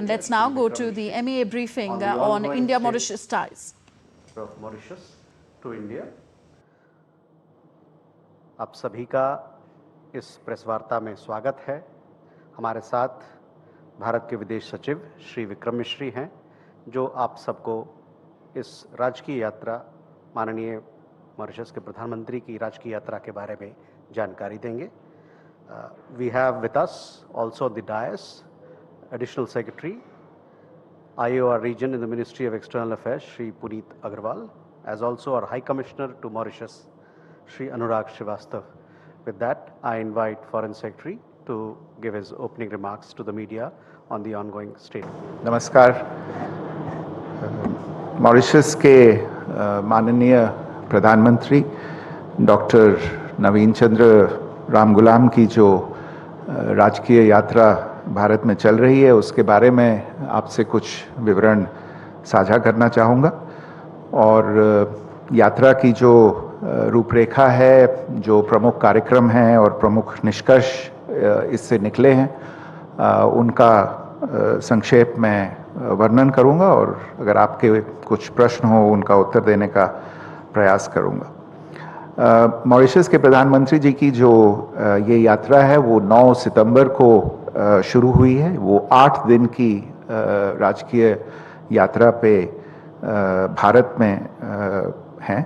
And let's now go to the MEA briefing on India-Mauritius ties. Of Mauritius to India. आप सभी का इस press वार्ता में स्वागत है। हमारे साथ भारत के विदेश सचिव श्री विक्रम मिश्री हैं, जो आप सबको इस राजकीय यात्रा, माननीय मॉरिशस के प्रधानमंत्री की राजकीय यात्रा के बारे में जानकारी देंगे। We have with us also the dais, Additional Secretary, IOR region in the Ministry of External Affairs, Shri Puneet Agarwal, as also our High Commissioner to Mauritius, Shri Anurag Srivastav. With that, I invite Foreign Secretary to give his opening remarks to the media on the ongoing state. नमस्कार। Mauritius के माननीय प्रधानमंत्री doctor नवीन चंद्र रामगुलाम की जो राजकीय यात्रा भारत में चल रही है, उसके बारे में आपसे कुछ विवरण साझा करना चाहूँगा। और यात्रा की जो रूपरेखा है, जो प्रमुख कार्यक्रम हैं और प्रमुख निष्कर्ष इससे निकले हैं, उनका संक्षेप में वर्णन करूँगा और अगर आपके कुछ प्रश्न हो उनका उत्तर देने का प्रयास करूँगा। मॉरिशस के प्रधानमंत्री जी की जो ये यात्रा है वो 9 सितंबर को शुरू हुई है। वो 8 दिन की राजकीय यात्रा पे भारत में हैं।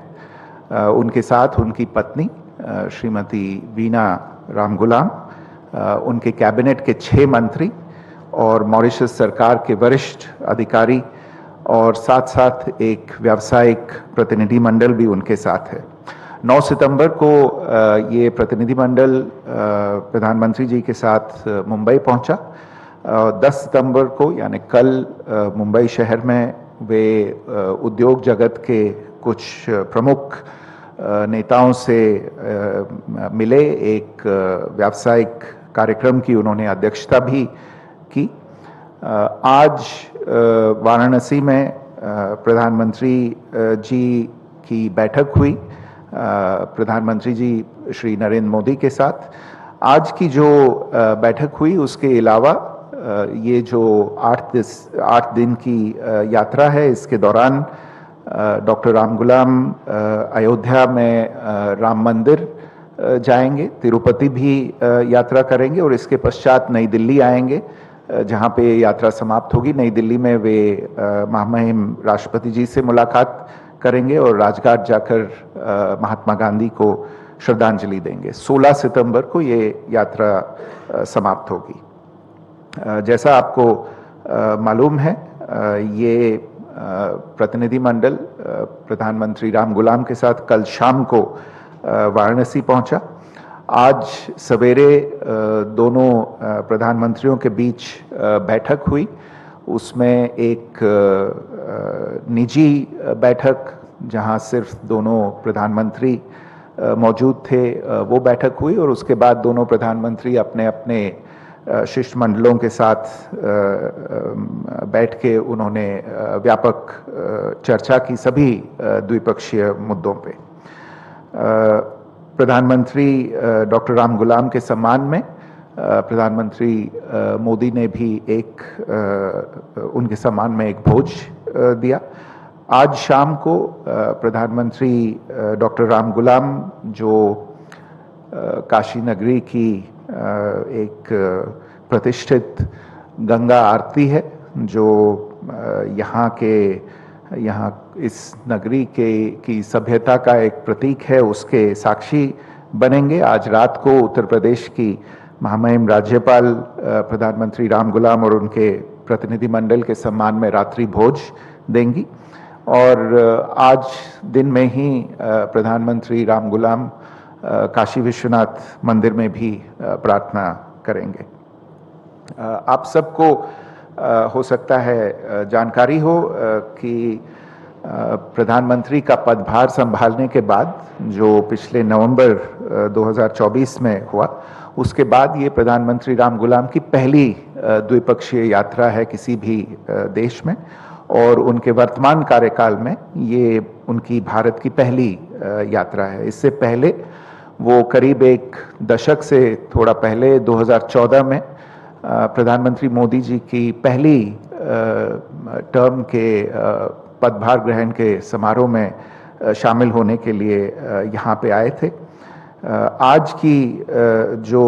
उनके साथ उनकी पत्नी श्रीमती वीना रामगुलाम, उनके कैबिनेट के 6 मंत्री और मॉरिशस सरकार के वरिष्ठ अधिकारी और साथ साथ एक व्यावसायिक प्रतिनिधि मंडल भी उनके साथ है। 9 सितंबर को ये प्रतिनिधि मंडल प्रधानमंत्री जी के साथ मुंबई पहुंचा। 10 सितंबर को यानी कल मुंबई शहर में वे उद्योग जगत के कुछ प्रमुख नेताओं से मिले। एक व्यावसायिक कार्यक्रम की उन्होंने अध्यक्षता भी की। आज वाराणसी में प्रधानमंत्री जी की बैठक हुई प्रधानमंत्री जी श्री नरेंद्र मोदी के साथ। आज की जो बैठक हुई उसके अलावा ये जो 8 दिन की यात्रा है, इसके दौरान डॉक्टर रामगुलाम अयोध्या में राम मंदिर जाएंगे, तिरुपति भी यात्रा करेंगे और इसके पश्चात नई दिल्ली आएंगे, जहां पे यात्रा समाप्त होगी। नई दिल्ली में वे महामहिम राष्ट्रपति जी से मुलाकात करेंगे और राजघाट जाकर महात्मा गांधी को श्रद्धांजलि देंगे। 16 सितंबर को ये यात्रा समाप्त होगी। जैसा आपको मालूम है, ये प्रतिनिधि मंडल प्रधानमंत्री रामगुलाम के साथ कल शाम को वाराणसी पहुंचा। आज सवेरे दोनों प्रधानमंत्रियों के बीच बैठक हुई। उसमें एक निजी बैठक जहां सिर्फ दोनों प्रधानमंत्री मौजूद थे, वो बैठक हुई और उसके बाद दोनों प्रधानमंत्री अपने अपने शिष्टमंडलों के साथ बैठ के उन्होंने व्यापक चर्चा की सभी द्विपक्षीय मुद्दों पे। प्रधानमंत्री डॉक्टर रामगुलाम के सम्मान में प्रधानमंत्री मोदी ने भी उनके सम्मान में एक भोज दिया। आज शाम को प्रधानमंत्री डॉक्टर रामगुलाम जो काशी नगरी की एक प्रतिष्ठित गंगा आरती है, जो यहाँ इस नगरी की सभ्यता का एक प्रतीक है, उसके साक्षी बनेंगे। आज रात को उत्तर प्रदेश की महामहिम राज्यपाल प्रधानमंत्री रामगुलाम और उनके प्रतिनिधि मंडल के सम्मान में रात्रि भोज देंगी और आज दिन में ही प्रधानमंत्री रामगुलाम काशी विश्वनाथ मंदिर में भी प्रार्थना करेंगे। आप सबको हो सकता है जानकारी हो कि प्रधानमंत्री का पदभार संभालने के बाद, जो पिछले नवंबर 2024 में हुआ, उसके बाद ये प्रधानमंत्री रामगुलाम की पहली द्विपक्षीय यात्रा है किसी भी देश में और उनके वर्तमान कार्यकाल में ये उनकी भारत की पहली यात्रा है। इससे पहले वो करीब एक दशक से थोड़ा पहले 2014 में प्रधानमंत्री मोदी जी की पहली टर्म के पदभार ग्रहण के समारोह में शामिल होने के लिए यहाँ पे आए थे। आज की जो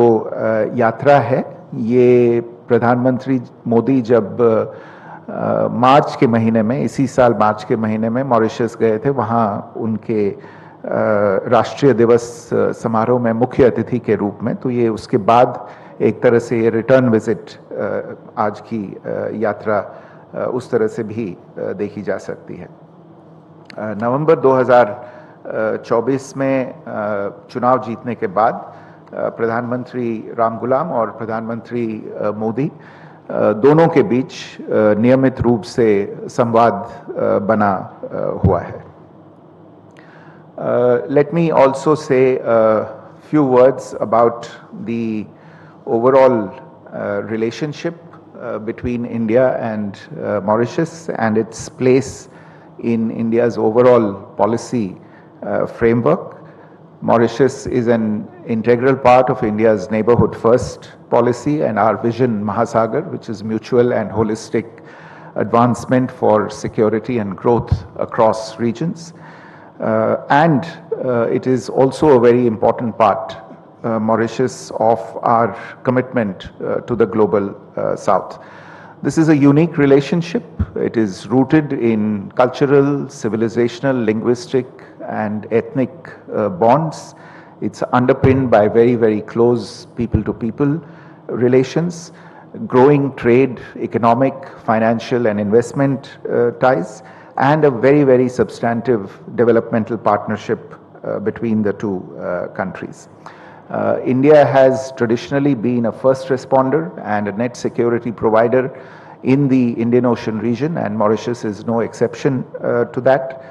यात्रा है, ये प्रधानमंत्री मोदी जब मार्च के महीने में, इसी साल मार्च के महीने में मॉरिशस गए थे, वहाँ उनके राष्ट्रीय दिवस समारोह में मुख्य अतिथि के रूप में, तो ये उसके बाद एक तरह से ये रिटर्न विजिट आज की यात्रा उस तरह से भी देखी जा सकती है। नवंबर 2024 में चुनाव जीतने के बाद प्रधानमंत्री रामगुलाम और प्रधानमंत्री मोदी दोनों के बीच नियमित रूप से संवाद बना हुआ है। Let me also say a few words about the overall relationship between India and Mauritius and its place in India's overall policy framework. Mauritius is an integral part of India's neighborhood first policy and our vision Mahasagar, which is mutual and holistic advancement for security and growth across regions. It is also a very important part, Mauritius, of our commitment to the global South. This is a unique relationship. It is rooted in cultural, civilizational, linguistic and ethnic bonds. It's underpinned by very, very close people-to-people relations, growing trade, economic, financial and investment ties, and a very, very substantive developmental partnership between the two countries. India has traditionally been a first responder and a net security provider in the Indian Ocean region, and Mauritius is no exception to that.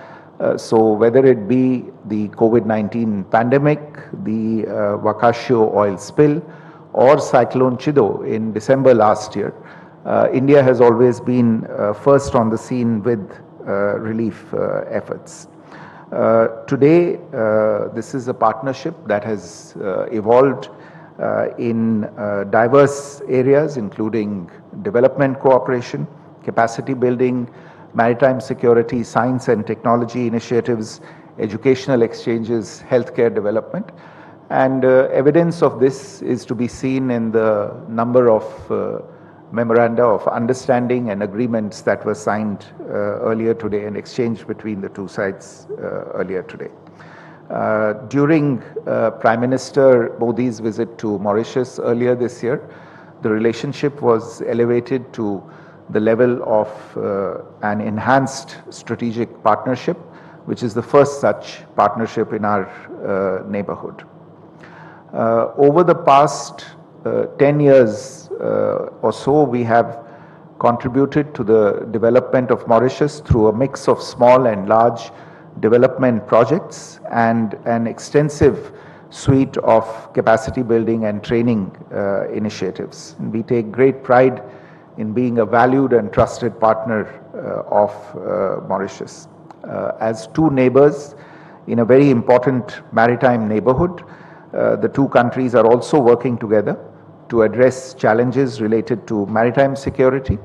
So whether it be the COVID-19 pandemic, the Wakashio oil spill, or Cyclone Chido in December last year, India has always been first on the scene with relief efforts. Today, this is a partnership that has evolved in diverse areas, including development cooperation, capacity building, maritime security, science and technology initiatives, educational exchanges, healthcare development. And evidence of this is to be seen in the number of memoranda of understanding and agreements that were signed earlier today and exchanged between the two sides earlier today. During Prime Minister Modi's visit to Mauritius earlier this year, the relationship was elevated to the level of an enhanced strategic partnership, which is the first such partnership in our neighborhood. Over the past 10 years or so, we have contributed to the development of Mauritius through a mix of small and large development projects and an extensive suite of capacity building and training initiatives. And we take great pride in being a valued and trusted partner of Mauritius. As two neighbors in a very important maritime neighborhood, the two countries are also working together to address challenges related to maritime security,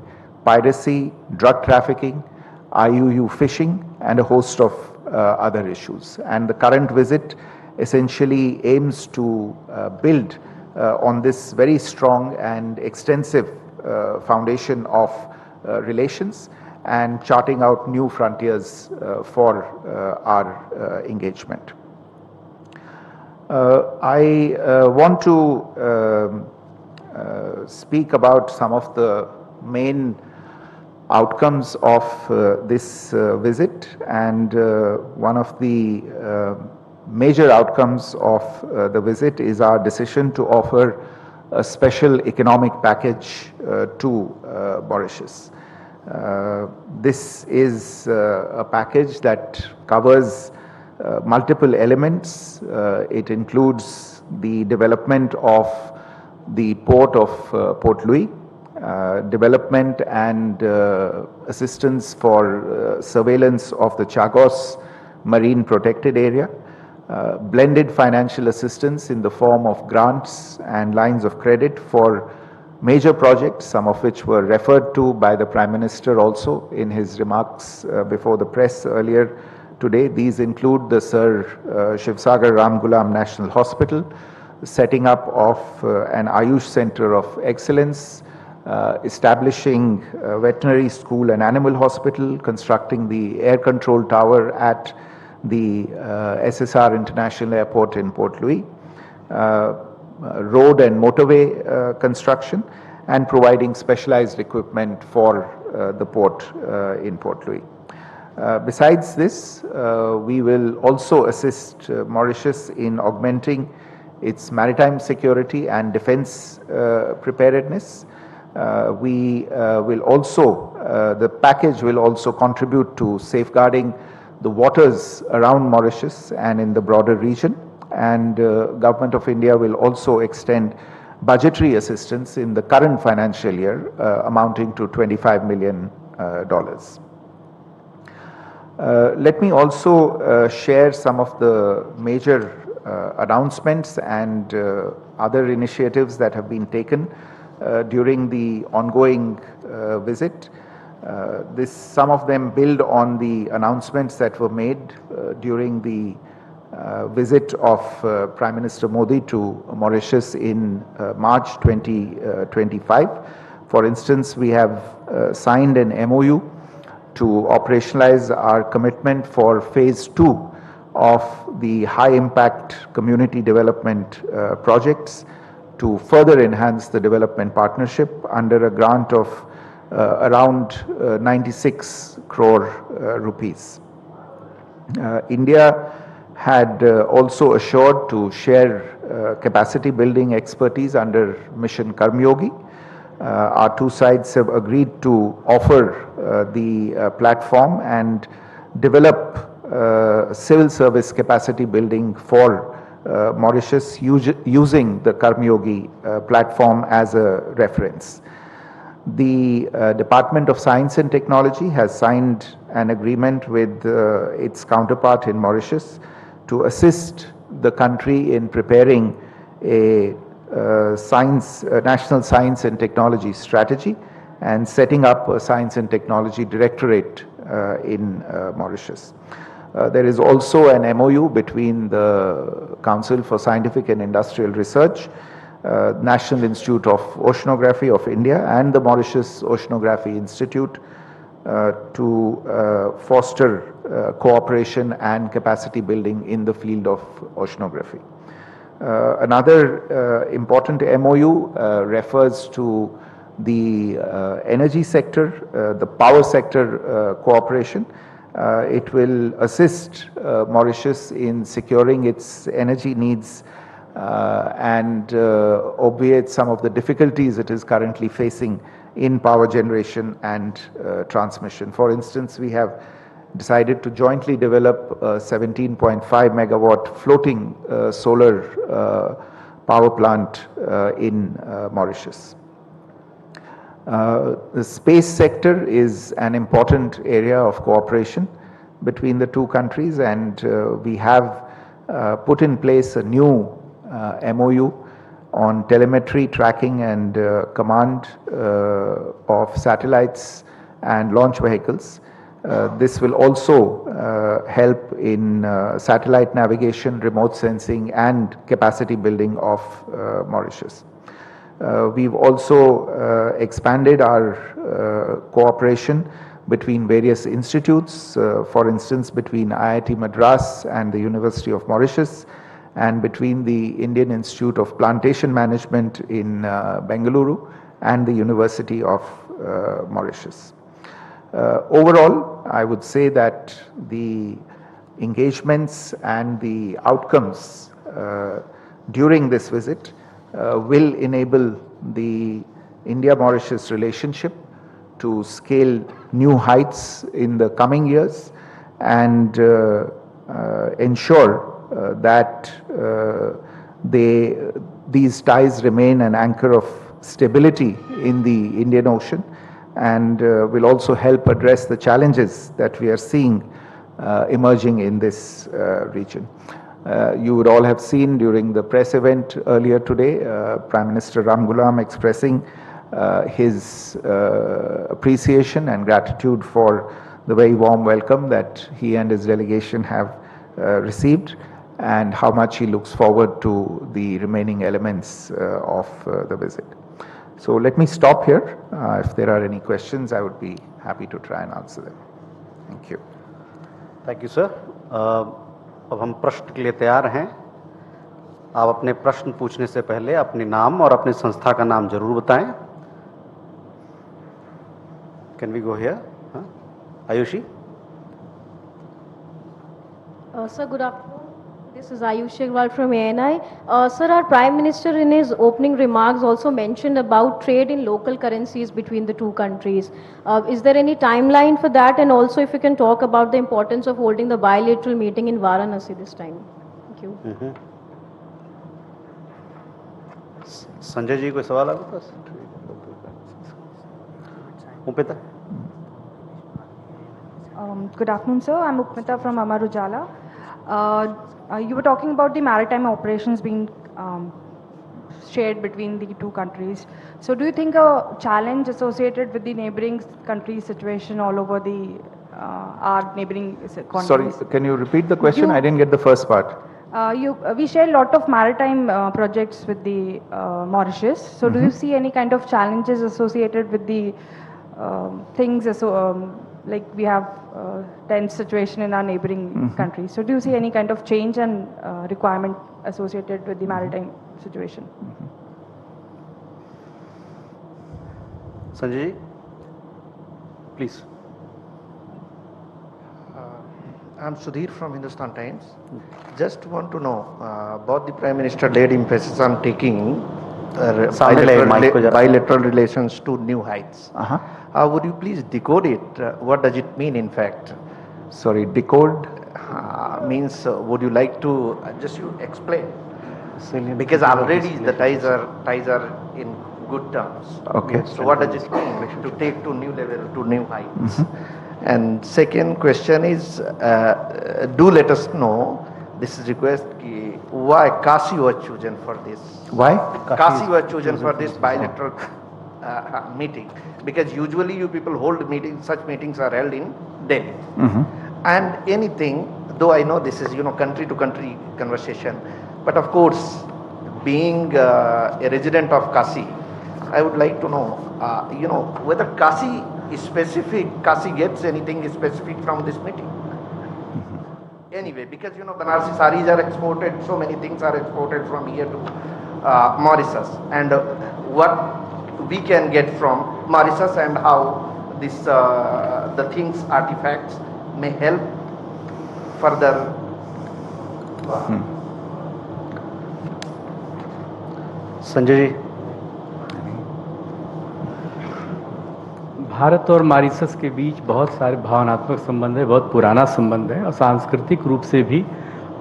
piracy, drug trafficking, IUU fishing, and a host of other issues. And the current visit essentially aims to build on this very strong and extensive foundation of relations and charting out new frontiers for our engagement. I want to speak about some of the main outcomes of this visit, and one of the major outcomes of the visit is our decision to offer a special economic package to Mauritius. This is a package that covers multiple elements. It includes the development of the port of Port Louis, development and assistance for surveillance of the Chagos Marine Protected Area, blended financial assistance in the form of grants and lines of credit for major projects, some of which were referred to by the Prime Minister also in his remarks before the press earlier today. These include the Sir Shivsagar Ramgulam National Hospital, setting up of an Ayush Center of Excellence, establishing a veterinary school and animal hospital, constructing the air control tower at the SSR International Airport in Port Louis, road and motorway construction, and providing specialized equipment for the port in Port Louis. Besides this, we will also assist Mauritius in augmenting its maritime security and defense preparedness. The package will also contribute to safeguarding the waters around Mauritius and in the broader region. And Government of India will also extend budgetary assistance in the current financial year amounting to $25 million. Let me also share some of the major announcements and other initiatives that have been taken during the ongoing visit. Some of them build on the announcements that were made during the visit of Prime Minister Modi to Mauritius in March 2025. For instance, we have signed an MOU to operationalize our commitment for phase 2 of the high impact community development projects to further enhance the development partnership under a grant of around 96 crore rupees. India had also assured to share capacity building expertise under Mission Karmyogi. Our two sides have agreed to offer the platform and develop civil service capacity building for Mauritius using the Karmyogi platform as a reference. The Department of Science and Technology has signed an agreement with its counterpart in Mauritius to assist the country in preparing a national science and technology strategy and setting up a science and technology directorate in Mauritius. There is also an MOU between the Council for Scientific and Industrial Research, National Institute of Oceanography of India, and the Mauritius Oceanography Institute to foster cooperation and capacity building in the field of oceanography. Another important MOU refers to the energy sector, the power sector cooperation. It will assist Mauritius in securing its energy needs and obviate some of the difficulties it is currently facing in power generation and transmission. For instance, we have decided to jointly develop a 17.5 megawatt floating solar power plant in Mauritius. The space sector is an important area of cooperation between the two countries, and we have put in place a new MOU on telemetry, tracking and command of satellites and launch vehicles. This will also help in satellite navigation, remote sensing and capacity building of Mauritius. We've also expanded our cooperation between various institutes, for instance between IIT Madras and the University of Mauritius, and between the Indian Institute of Plantation Management in Bengaluru and the University of Mauritius. Overall, I would say that the engagements and the outcomes during this visit will enable the India-Mauritius relationship to scale new heights in the coming years and ensure that these ties remain an anchor of stability in the Indian Ocean, and will also help address the challenges that we are seeing emerging in this region. You would all have seen during the press event earlier today, Prime Minister Ramgulam expressing his appreciation and gratitude for the very warm welcome that he and his delegation have received, and how much he looks forward to the remaining elements of the visit. So let me stop here. If there are any questions, I would be happy to try and answer them. Thank you. Thank you sir. अब हम प्रश्न के लिए तैयार हैं. आप अपने प्रश्न पूछने से पहले अपने नाम और अपनी संस्था का नाम जरूर बताएं. Can we go here? Aayushi. Sir, good afternoon. This is Ayushi Agrawal from ANI. Sir, our Prime Minister in his opening remarks also mentioned about trade in local currencies between the two countries. Is there any timeline for that? And also if you can talk about the importance of holding the bilateral meeting in Varanasi this time. Thank you. Sanjay ji कोई सवाल आपके पास? उपेता. Good afternoon, sir. I'm Upmita from Amar Ujala. You were talking about the maritime operations being shared between the two countries. So do you think a challenge associated with the neighboring countries' situation all over the our neighboring countries? Sorry, can you repeat the question? I didn't get the first part. We share a lot of maritime projects with the Mauritius. So do you see any kind of challenges associated with the things like we have tense situation in our neighboring countries? So do you see any kind of change and requirement associated with the maritime situation? Sanjay ji, please. I'm Sudhir from Hindustan Times. Just want to know, both the Prime Minister laid emphasis on taking bilateral relations to new heights. Would you please decode it? What does it mean in fact? Sorry, decode? Means, would you like to just you explain? Because already the ties are in good terms. Okay. So what does it mean to take to new level, to new heights? And second question is, do let us know, this is request, why Kashi was chosen for this? Why? Kashi was chosen for this bilateral meeting, because usually you people hold meetings, such meetings are held in Delhi. And anything, though I know this is, country to country conversation, but of course, being a resident of Kashi, I would like to know, whether Kashi gets anything specific from this meeting. Anyway, because Banarsi saris are exported, so many things are exported from here to Mauritius, and what we can get from Mauritius and how this the things, artifacts may help further. Sanjay ji. Bharat और Mauritius के बीच बहुत सारे भावनात्मक संबंध है, बहुत पुराना संबंध है और सांस्कृतिक रूप से भी.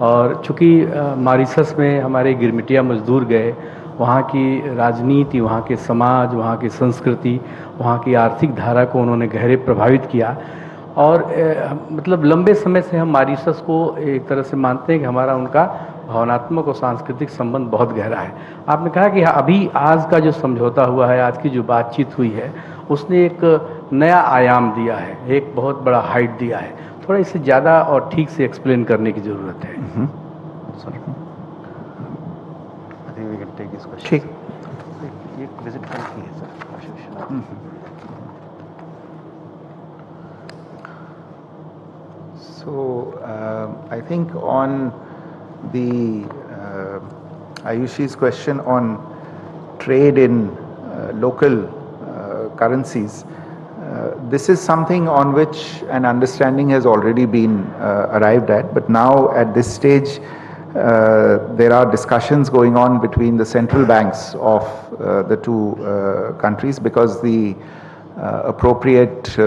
और चूँकि मॉरिशस में हमारे गिरमिटिया मजदूर गए, वहाँ की राजनीति, वहाँ के समाज, वहाँ की संस्कृति, वहाँ की आर्थिक धारा को उन्होंने गहरे प्रभावित किया. और मतलब लंबे समय से हम मॉरिशस को एक तरह से मानते हैं कि हमारा उनका भावनात्मक और सांस्कृतिक संबंध बहुत गहरा है. आपने कहा कि अभी आज का जो समझौता हुआ है, आज की जो बातचीत हुई है, उसने एक नया आयाम दिया है, एक बहुत बड़ा हाइट दिया है. थोड़ा इसे ज़्यादा और ठीक से एक्सप्लेन करने की ज़रूरत है. ठीक. ये विजिट कल की है sir. So, I think on the Ayushi's question on trade in local currencies, this is something on which an understanding has already been arrived at, but now at this stage there are discussions going on between the central banks of the two countries, because the appropriate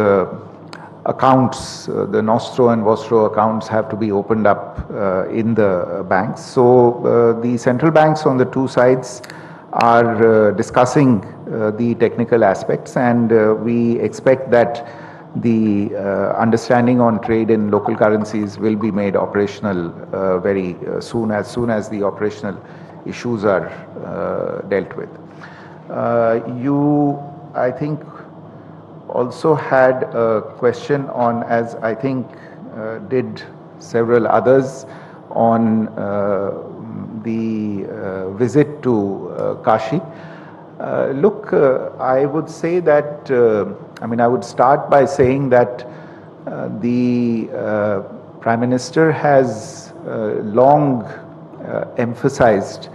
accounts, the Nostro and Vostro accounts have to be opened up in the banks. So the central banks on the two sides are discussing the technical aspects, and we expect that the understanding on trade in local currencies will be made operational very soon as the operational issues are dealt with. You I think, also had a question on, as I think did several others, on the visit to Kashi. Look, I would say that, I would start by saying that the Prime Minister has long emphasized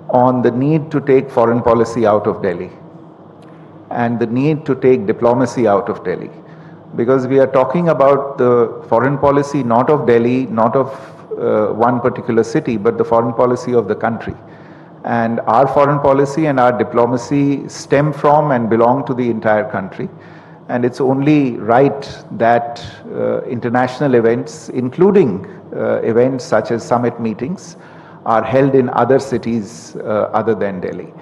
on the need to take foreign policy out of Delhi and the need to take diplomacy out of Delhi. Because we are talking about the foreign policy not of Delhi, not of one particular city, but the foreign policy of the country. And our foreign policy and our diplomacy stem from and belong to the entire country. And it's only right that international events, including events such as summit meetings, are held in other cities other than Delhi.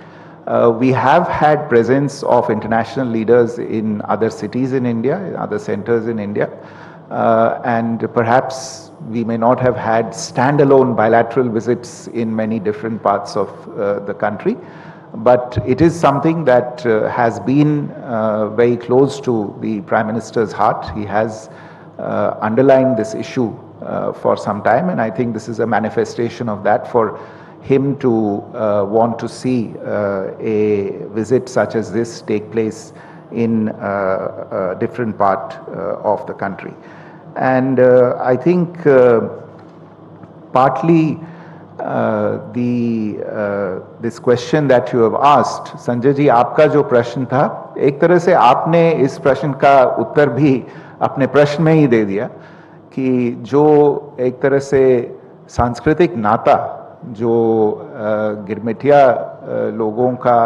We have had presence of international leaders in other cities in India, in other centers in India, and perhaps we may not have had standalone bilateral visits in many different parts of the country, but it is something that has been very close to the Prime Minister's heart. He has underlined this issue for some time, and I think this is a manifestation of that for him to want to see a visit such as this take place in a different part of the country. And I think partly this question that you have asked, Sanjay ji, आपका जो प्रश्न था, एक तरह से आपने इस प्रश्न का उत्तर भी अपने प्रश्न में ही दे दिया कि जो एक तरह से सांस्कृतिक नाता जो गिरमिटिया लोगों का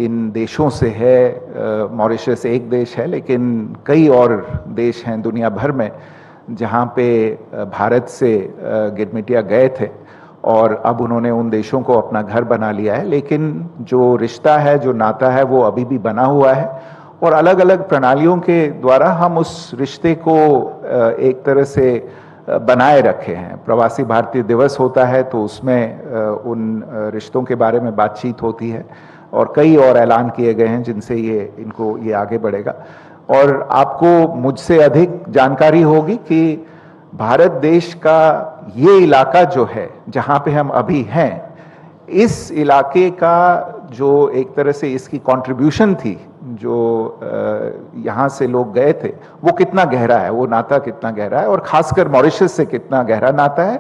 इन देशों से है, मॉरिशस एक देश है लेकिन कई और देश हैं दुनिया भर में जहाँ पे भारत से गिरमिटिया गए थे और अब उन्होंने उन देशों को अपना घर बना लिया है, लेकिन जो रिश्ता है, जो नाता है, वो अभी भी बना हुआ है और अलग अलग प्रणालियों के द्वारा हम उस रिश्ते को एक तरह से बनाए रखे हैं। प्रवासी भारतीय दिवस होता है तो उसमें उन रिश्तों के बारे में बातचीत होती है और कई और ऐलान किए गए हैं जिनसे ये आगे बढ़ेगा। और आपको मुझसे अधिक जानकारी होगी कि भारत देश का ये इलाका जो है जहाँ पे हम अभी हैं, इस इलाके का जो एक तरह से इसकी कंट्रीब्यूशन थी, जो यहाँ से लोग गए थे, वो कितना गहरा है, वो नाता कितना गहरा है और खासकर मॉरिशस से कितना गहरा नाता है।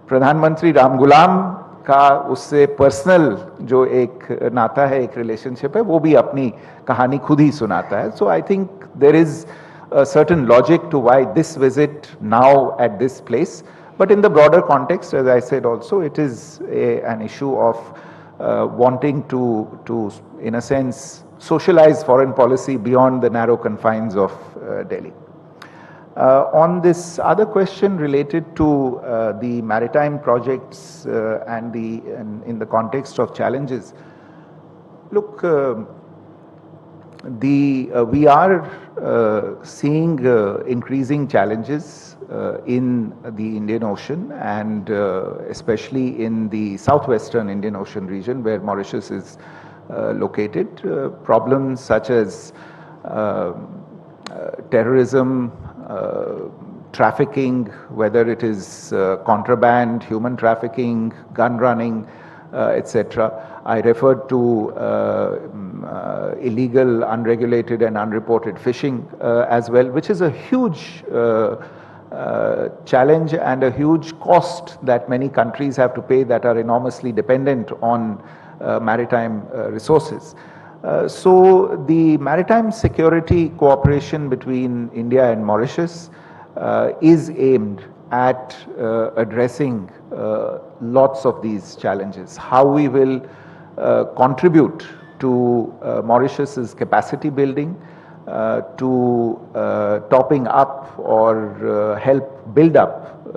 प्रधानमंत्री राम गुलाम का उससे पर्सनल जो एक नाता है, एक रिलेशनशिप है, वो भी अपनी कहानी खुद ही सुनाता है। So I think there is a certain logic to why this visit now at this place, but in the broader context, as I said also, it is an issue of wanting to in a sense socialize foreign policy beyond the narrow confines of Delhi. On this other question related to the maritime projects and in the context of challenges, look, we are seeing increasing challenges in the Indian Ocean and especially in the southwestern Indian Ocean region where Mauritius is located. Problems such as terrorism, trafficking, whether it is contraband, human trafficking, gun running, etc. I referred to illegal, unregulated and unreported fishing as well, which is a huge challenge and a huge cost that many countries have to pay that are enormously dependent on maritime resources. So the maritime security cooperation between India and Mauritius is aimed at addressing lots of these challenges. How we will contribute to Mauritius's capacity building, to topping up or help build up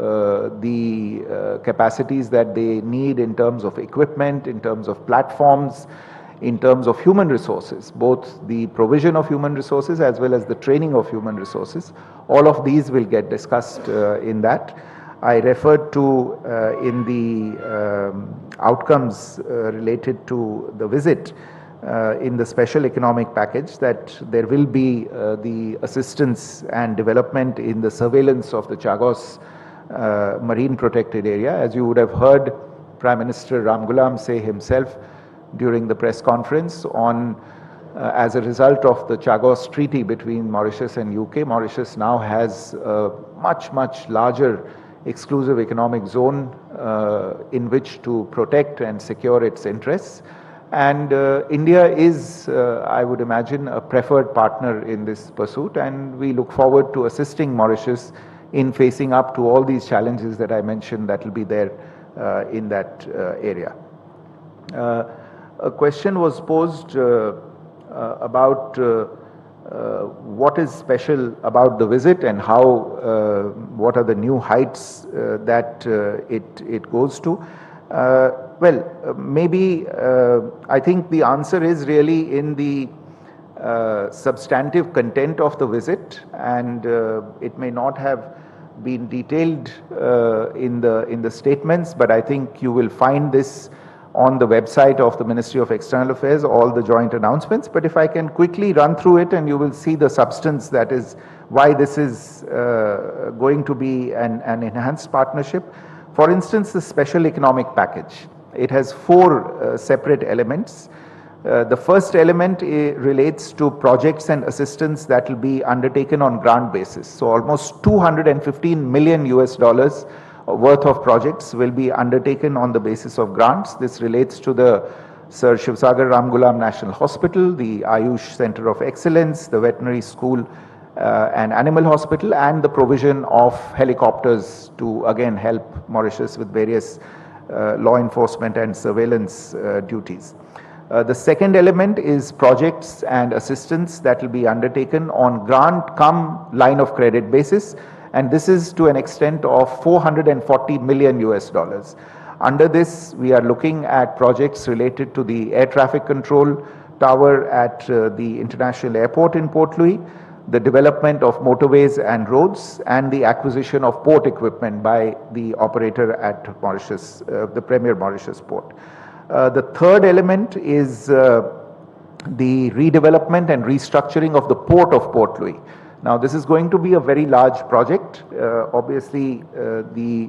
the capacities that they need in terms of equipment, in terms of platforms, in terms of human resources, both the provision of human resources as well as the training of human resources. All of these will get discussed in that. I referred to in the outcomes related to the visit in the special economic package that there will be the assistance and development in the surveillance of the Chagos marine protected area. As you would have heard Prime Minister Ramgoolam say himself during the press conference on as a result of the Chagos Treaty between Mauritius and UK, Mauritius now has a much larger exclusive economic zone in which to protect and secure its interests. And India is, I would imagine, a preferred partner in this pursuit, and we look forward to assisting Mauritius in facing up to all these challenges that I mentioned that will be there in that area. A question was posed about what is special about the visit and how, what are the new heights that it goes to. Maybe I think the answer is really in the substantive content of the visit, and it may not have been detailed in the statements, but I think you will find this on the website of the Ministry of External Affairs, all the joint announcements. But if I can quickly run through it, and you will see the substance, that is why this is going to be an enhanced partnership. For instance, the special economic package. It has 4 separate elements. The first element relates to projects and assistance that will be undertaken on grant basis. So almost $215 million worth of projects will be undertaken on the basis of grants. This relates to the Sir Shivsagar Ramgoolam National Hospital, the Ayush Center of Excellence, the Veterinary School and Animal Hospital, and the provision of helicopters to again help Mauritius with various law enforcement and surveillance duties. The second element is projects and assistance that will be undertaken on grant cum line of credit basis, and this is to an extent of $440 million. Under this, we are looking at projects related to the air traffic control tower at the international airport in Port Louis, the development of motorways and roads, and the acquisition of port equipment by the operator at Mauritius, the Premier Mauritius Port. The third element is the redevelopment and restructuring of the port of Port Louis. Now, this is going to be a very large project. Obviously, the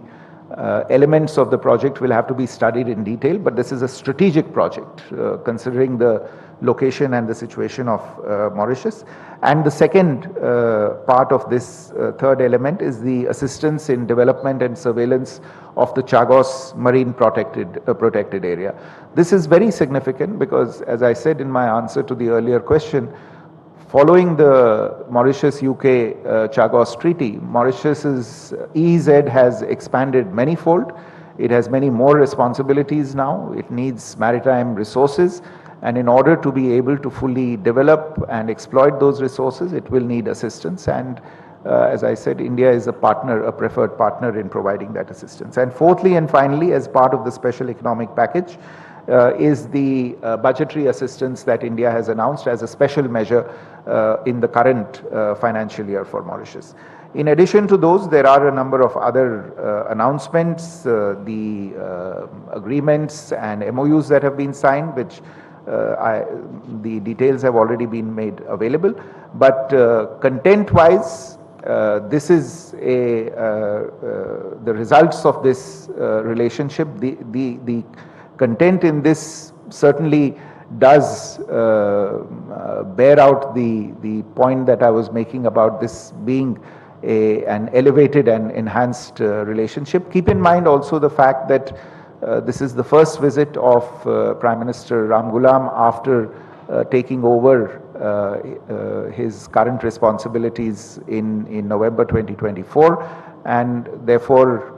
elements of the project will have to be studied in detail, but this is a strategic project considering the location and the situation of Mauritius. And the second part of this third element is the assistance in development and surveillance of the Chagos marine protected area. This is very significant because, as I said in my answer to the earlier question, following the Mauritius-UK Chagos Treaty, Mauritius's EEZ has expanded manifold. It has many more responsibilities now. It needs maritime resources, and in order to be able to fully develop and exploit those resources, it will need assistance. And as I said, India is a partner, a preferred partner in providing that assistance. And fourthly and finally, as part of the special economic package, is the budgetary assistance that India has announced as a special measure in the current financial year for Mauritius. In addition to those, there are a number of other announcements, the agreements and MOUs that have been signed, which the details have already been made available. But content-wise, this is the results of this relationship. The content in this certainly does bear out the point that I was making about this being an elevated and enhanced relationship. Keep in mind also the fact that this is the first visit of Prime Minister Ramgoolam after taking over his current responsibilities in November 2024, and therefore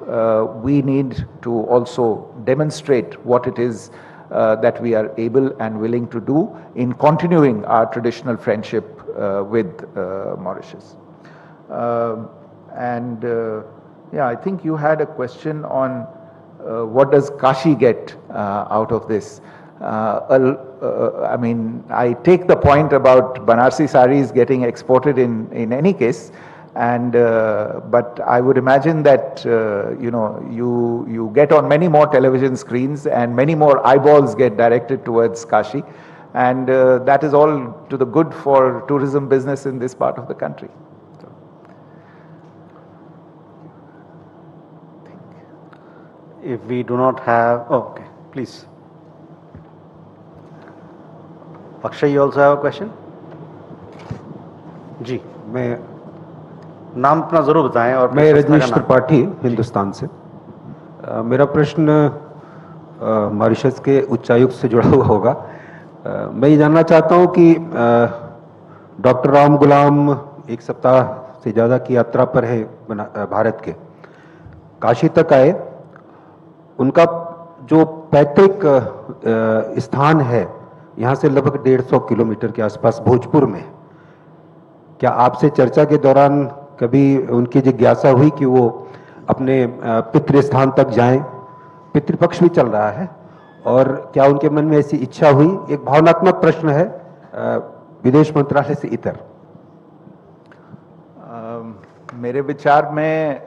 we need to also demonstrate what it is that we are able and willing to do in continuing our traditional friendship with Mauritius. Yeah, I think you had a question on what does Kashi get out of this. I mean, I take the point about Banarsi saris getting exported in any case, and but I would imagine that you know, you get on many more television screens and many more eyeballs get directed towards Kashi, and that is all to the good for tourism business in this part of the country. If we do not have, oh, okay, please. Akshay, you also have a question? जी, मैं नाम अपना जरूर बताएं और मैं संस्था का रजनीश नाम। त्रिपाठी हिंदुस्तान से। मेरा प्रश्न मॉरिशस के उच्चायुक्त से जुड़ा हुआ होगा। मैं ये जानना चाहता हूँ कि डॉक्टर राम गुलाम एक सप्ताह से ज़्यादा की यात्रा पर है भारत के, काशी तक आए। उनका जो पैतृक स्थान है यहाँ से लगभग 150 किलोमीटर के आसपास भोजपुर में, क्या आपसे चर्चा के दौरान कभी उनकी जिज्ञासा हुई कि वो अपने पितृ स्थान तक जाएं? पितृपक्ष भी चल रहा है, और क्या उनके मन में ऐसी इच्छा हुई? एक भावनात्मक प्रश्न है विदेश मंत्रालय से इतर। मेरे विचार में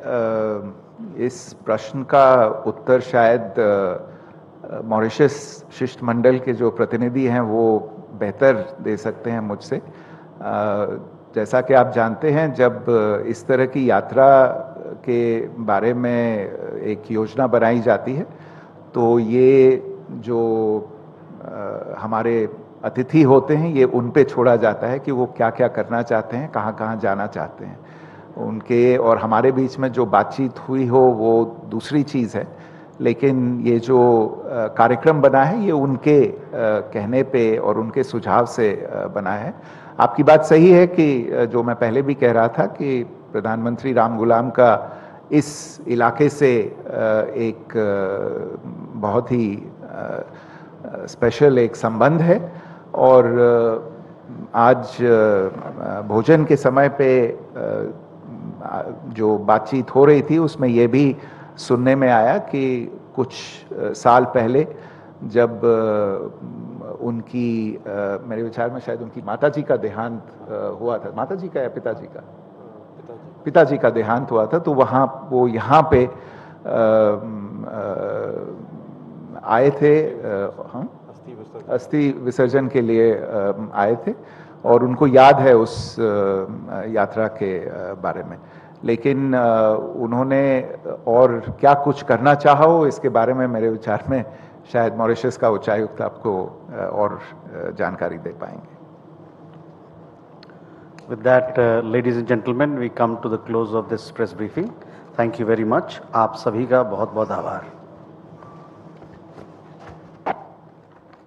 इस प्रश्न का उत्तर शायद मॉरिशस शिष्टमंडल के जो प्रतिनिधि हैं वो बेहतर दे सकते हैं मुझसे। जैसा कि आप जानते हैं, जब इस तरह की यात्रा के बारे में एक योजना बनाई जाती है तो ये जो हमारे अतिथि होते हैं ये उन पे छोड़ा जाता है कि वो क्या क्या करना चाहते हैं, कहाँ कहाँ जाना चाहते हैं। उनके और हमारे बीच में जो बातचीत हुई हो वो दूसरी चीज़ है, लेकिन ये जो कार्यक्रम बना है ये उनके कहने पे और उनके सुझाव से बना है। आपकी बात सही है कि जो मैं पहले भी कह रहा था कि प्रधानमंत्री राम गुलाम का इस इलाके से एक बहुत ही स्पेशल एक संबंध है, और आज भोजन के समय पे जो बातचीत हो रही थी उसमें ये भी सुनने में आया कि कुछ साल पहले जब उनकी मेरे विचार में शायद उनकी माताजी का देहांत हुआ था, माताजी का या पिताजी का, पिताजी का देहांत हुआ था, तो वो यहाँ पे आए थे, अस्थि विसर्जन के लिए आए थे, और उनको याद है उस यात्रा के बारे में। लेकिन उन्होंने और क्या कुछ करना चाहा हो इसके बारे में मेरे विचार में शायद मॉरिशस का उच्चायुक्त आपको और जानकारी दे पाएंगे। With that, ladies and gentlemen, we come to the close of this press briefing. Thank you very much. आप सभी का बहुत बहुत आभार।